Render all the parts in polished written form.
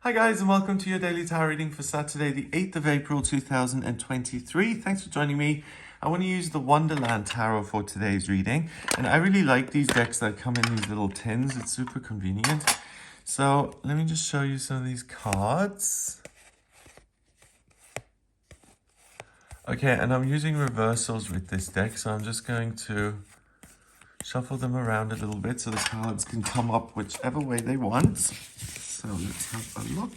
Hi guys, and welcome to your daily tarot reading for Saturday, the 8th of April 2023. Thanks for joining me. I want to use the Wonderland Tarot for today's reading, and I really like these decks that come in these little tins. It's super convenient. So let me just show you some of these cards. Okay, and I'm using reversals with this deck, so I'm just going to shuffle them around a little bit so the cards can come up whichever way they want. So let's have a look.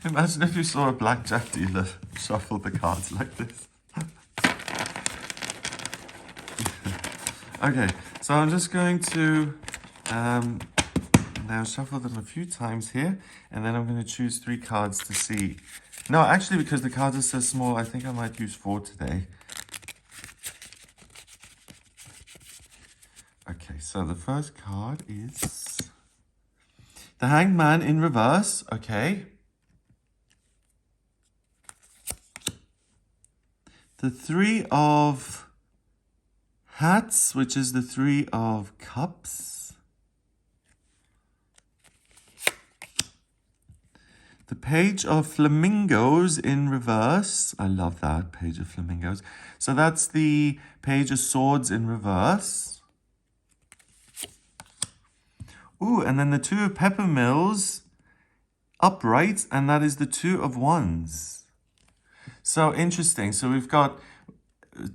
Imagine if you saw a blackjack dealer shuffle the cards like this. Okay, so I'm just going to now shuffle them a few times here, and then I'm going to choose 3 cards to see. No, actually, because the cards are so small, I think I might use 4 today. Okay, so the first card is the Hanged Man in reverse. Okay. The 3 of Hats, which is the 3 of Cups. The Page of Flamingos in reverse. I love that, Page of Flamingos. So that's the Page of Swords in reverse. Ooh, and then the 2 of Peppermills upright, and that is the 2 of Wands. So interesting. So we've got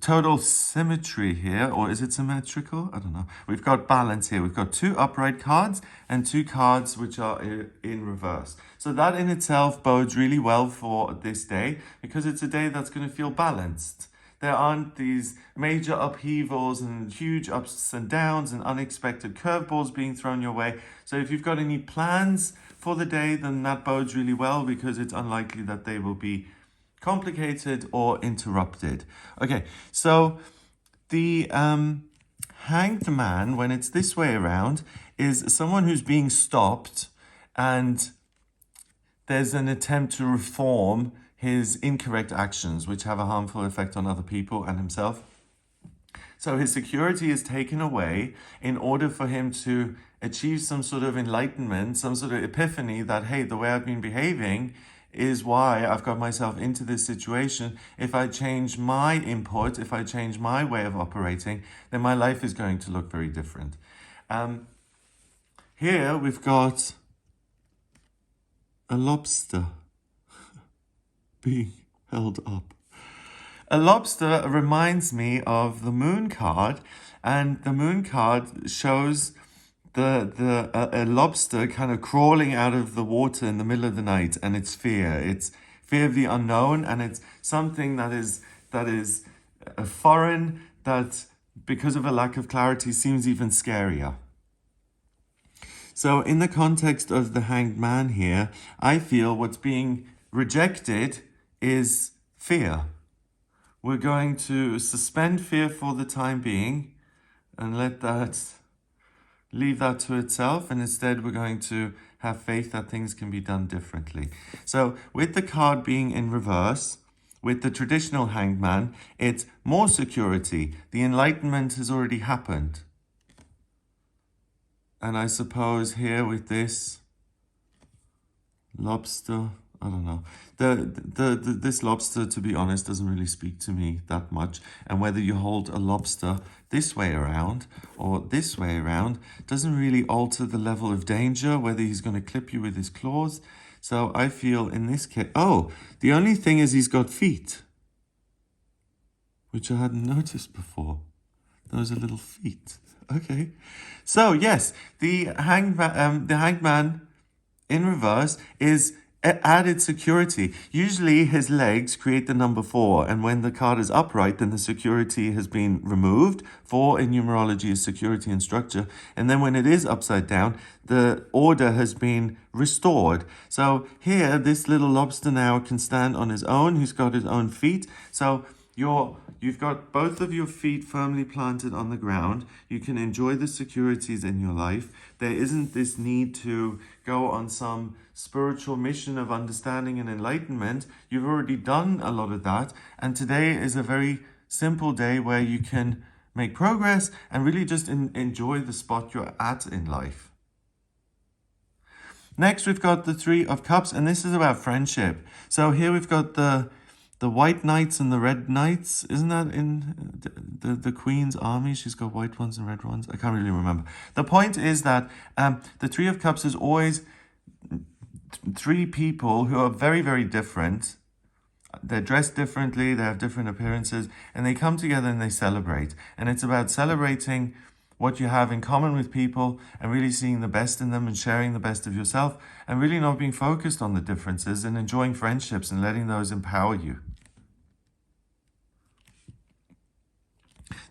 total symmetry here, or is it symmetrical? I don't know. We've got balance here. We've got 2 upright cards and 2 cards which are in reverse. So that in itself bodes really well for this day, because it's a day that's going to feel balanced. There aren't these major upheavals and huge ups and downs and unexpected curveballs being thrown your way. So if you've got any plans for the day, then that bodes really well, because it's unlikely that they will be complicated or interrupted. Okay, so the Hanged Man, when it's this way around, is someone who's being stopped, and there's an attempt to reform his incorrect actions, which have a harmful effect on other people and himself. So his security is taken away in order for him to achieve some sort of enlightenment, some sort of epiphany that, hey, the way I've been behaving is why I've got myself into this situation. If I change my input, if I change my way of operating, then my life is going to look very different. Here we've got a lobster being held up. A lobster reminds me of the Moon card, and the Moon card shows a lobster kind of crawling out of the water in the middle of the night, and it's fear. It's fear of the unknown, and it's something that is a foreign, that because of a lack of clarity seems even scarier. So in the context of the Hanged Man here, I feel what's being rejected is fear. We're going to suspend fear for the time being and leave that to itself, and instead we're going to have faith that things can be done differently. So with the card being in reverse, with the traditional Hanged Man, it's more security. The enlightenment has already happened. And I suppose here with this lobster, I don't know. This lobster, to be honest, doesn't really speak to me that much. And whether you hold a lobster this way around or this way around doesn't really alter the level of danger, whether he's going to clip you with his claws. So I feel in this case, oh, the only thing is he's got feet, which I hadn't noticed before. Those are little feet. Okay. So yes, the Hanged Man in reverse is added security. Usually his legs create the number 4, and when the card is upright, then the security has been removed. 4 in numerology is security and structure. And then when it is upside down, the order has been restored. So here, this little lobster now can stand on his own. He's got his own feet. So You've got both of your feet firmly planted on the ground. You can enjoy the securities in your life. There isn't this need to go on some spiritual mission of understanding and enlightenment. You've already done a lot of that. And today is a very simple day where you can make progress and really just enjoy the spot you're at in life. Next, we've got the Three of Cups, and this is about friendship. So here we've got the white knights and the red knights. Isn't that in the Queen's army? She's got white ones and red ones. I can't really remember. The point is that the Three of Cups is always three people who are very, very different. They're dressed differently, they have different appearances, and they come together and they celebrate. And it's about celebrating what you have in common with people and really seeing the best in them and sharing the best of yourself and really not being focused on the differences and enjoying friendships and letting those empower you.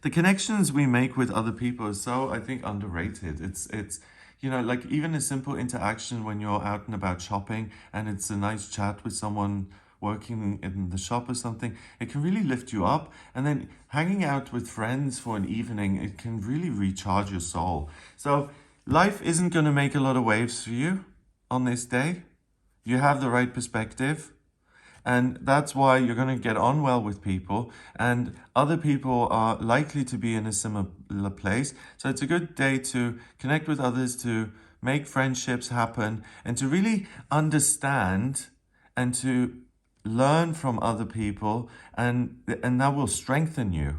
The connections we make with other people is so, I think, underrated. It's you know, like even a simple interaction when you're out and about shopping and it's a nice chat with someone working in the shop or something, it can really lift you up. And then hanging out with friends for an evening, it can really recharge your soul. So life isn't going to make a lot of waves for you on this day. You have the right perspective. And that's why you're going to get on well with people, and other people are likely to be in a similar place. So it's a good day to connect with others, to make friendships happen, and to really understand and to learn from other people, and that will strengthen you.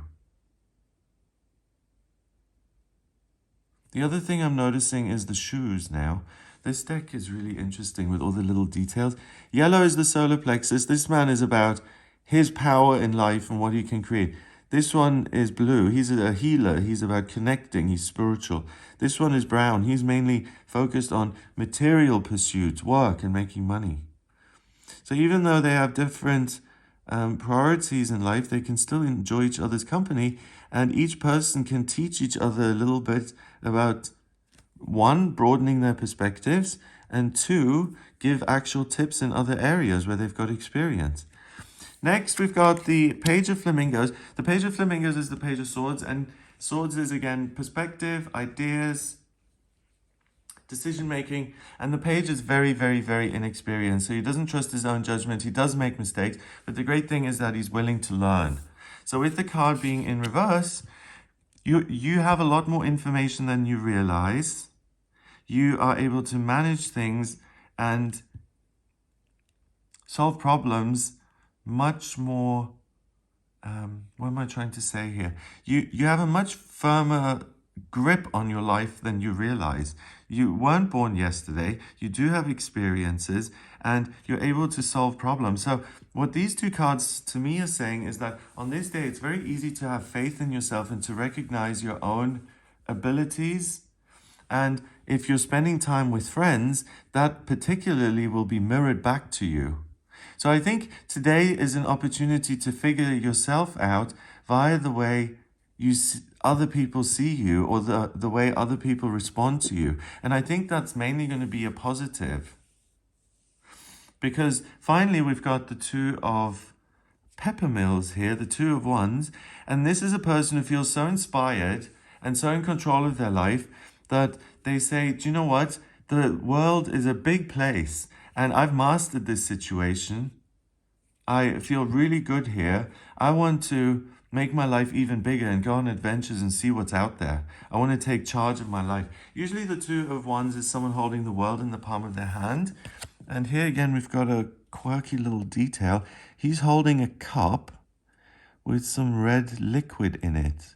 The other thing I'm noticing is the shoes now. This deck is really interesting with all the little details. Yellow is the solar plexus. This man is about his power in life and what he can create. This one is blue. He's a healer. He's about connecting. He's spiritual. This one is brown. He's mainly focused on material pursuits, work, and making money. So even though they have different priorities in life, they can still enjoy each other's company, and each person can teach each other a little bit about, one, broadening their perspectives, and two, give actual tips in other areas where they've got experience. Next, we've got the Page of Flamingos. The Page of Flamingos is the Page of Swords, and Swords is, again, perspective, ideas, decision-making, and the Page is very, very, very inexperienced, so he doesn't trust his own judgment. He does make mistakes, but the great thing is that he's willing to learn. So with the card being in reverse, you have a lot more information than you realize. You are able to manage things and solve problems much more, what am I trying to say here? You have a much firmer grip on your life than you realize. You weren't born yesterday. You do have experiences and you're able to solve problems. So what these two cards to me are saying is that on this day, it's very easy to have faith in yourself and to recognize your own abilities. And if you're spending time with friends, that particularly will be mirrored back to you. So I think today is an opportunity to figure yourself out via the way other people see you, or the way other people respond to you. And I think that's mainly going to be a positive. Because finally, we've got the Two of Peppermills here, the Two of Wands. And this is a person who feels so inspired and so in control of their life that they say, do you know what? The world is a big place and I've mastered this situation. I feel really good here. I want to make my life even bigger and go on adventures and see what's out there. I want to take charge of my life. Usually the Two of Wands is someone holding the world in the palm of their hand. And here again, we've got a quirky little detail. He's holding a cup with some red liquid in it.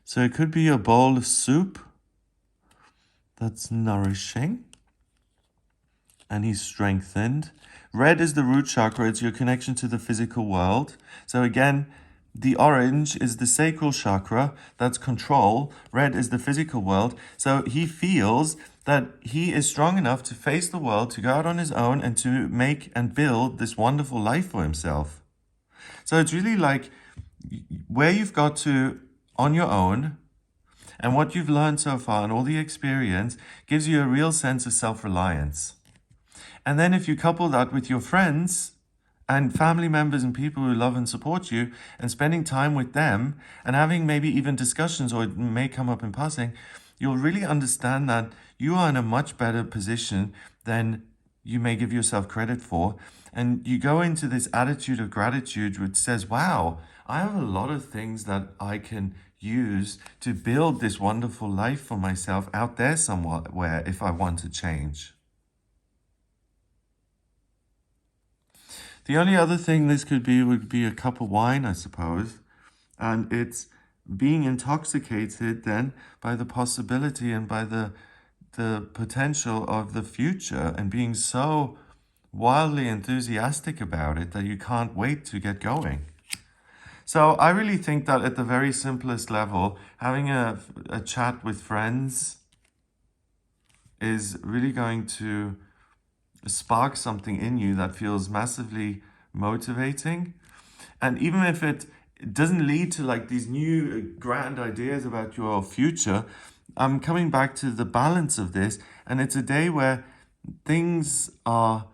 So it could be a bowl of soup that's nourishing. And he's strengthened. Red is the root chakra. It's your connection to the physical world. So again, the orange is the sacral chakra. That's control. Red is the physical world. So he feels that he is strong enough to face the world, to go out on his own and to make and build this wonderful life for himself. So it's really like where you've got to on your own, and what you've learned so far and all the experience gives you a real sense of self-reliance. And then if you couple that with your friends and family members and people who love and support you, and spending time with them and having maybe even discussions, or it may come up in passing, you'll really understand that you are in a much better position than you may give yourself credit for. And you go into this attitude of gratitude, which says, wow, I have a lot of things that I can use to build this wonderful life for myself out there somewhere if I want to change. The only other thing this could be would be a cup of wine, I suppose. And it's being intoxicated then by the possibility and by the potential of the future, and being so wildly enthusiastic about it that you can't wait to get going. So I really think that at the very simplest level, having a chat with friends is really going to spark something in you that feels massively motivating. And even if it doesn't lead to like these new grand ideas about your future, I'm coming back to the balance of this, and it's a day where things are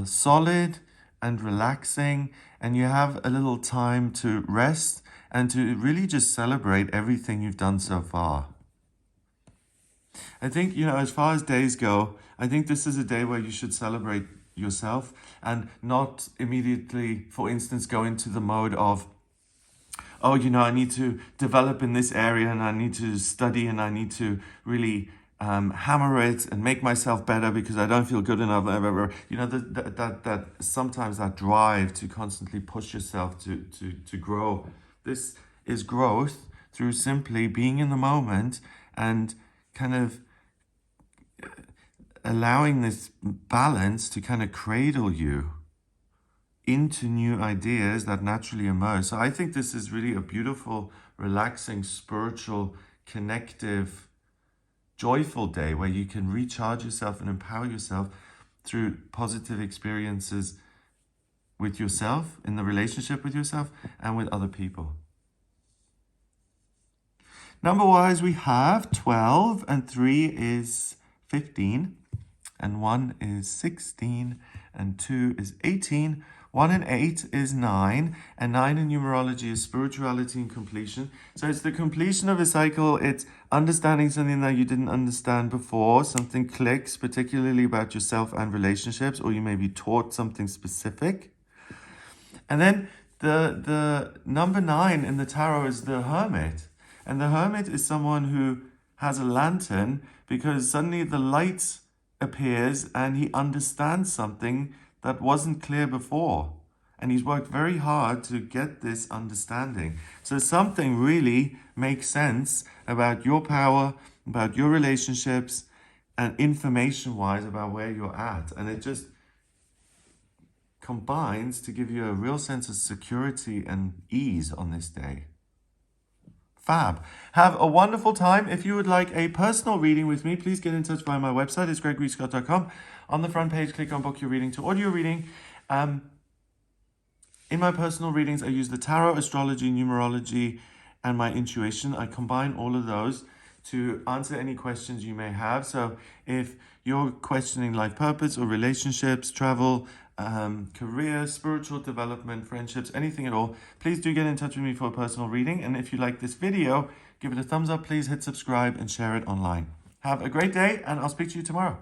solid and relaxing, and you have a little time to rest and to really just celebrate everything you've done so far. I think, as far as days go, I think this is a day where you should celebrate yourself and not immediately, for instance, go into the mode of, oh, I need to develop in this area and I need to study and I need to really hammer it and make myself better because I don't feel good enough. That sometimes that drive to constantly push yourself to grow. This is growth through simply being in the moment and kind of allowing this balance to kind of cradle you into new ideas that naturally emerge. So I think this is really a beautiful, relaxing, spiritual, connective, joyful day where you can recharge yourself and empower yourself through positive experiences with yourself, in the relationship with yourself, and with other people. Number-wise, we have 12, and 3 is 15, and 1 is 16, and 2 is 18. 1 and 8 is 9, and 9 in numerology is spirituality and completion. So it's the completion of a cycle. It's understanding something that you didn't understand before. Something clicks, particularly about yourself and relationships, or you may be taught something specific. And then the number 9 in the tarot is the Hermit. And the Hermit is someone who has a lantern because suddenly the light appears and he understands something that wasn't clear before. And he's worked very hard to get this understanding. So something really makes sense about your power, about your relationships, and information-wise about where you're at. And it just combines to give you a real sense of security and ease on this day. Fab. Have a wonderful time. If you would like a personal reading with me, please get in touch via my website. It's gregoryscott.com. On the front page, click on book your reading to audio reading. In my personal readings, I use the tarot, astrology, numerology, and my intuition. I combine all of those to answer any questions you may have. So if you're questioning life purpose or relationships, travel, career, spiritual development, friendships, anything at all, please do get in touch with me for a personal reading. And if you like this video, give it a thumbs up, please hit subscribe and share it online. Have a great day, and I'll speak to you tomorrow.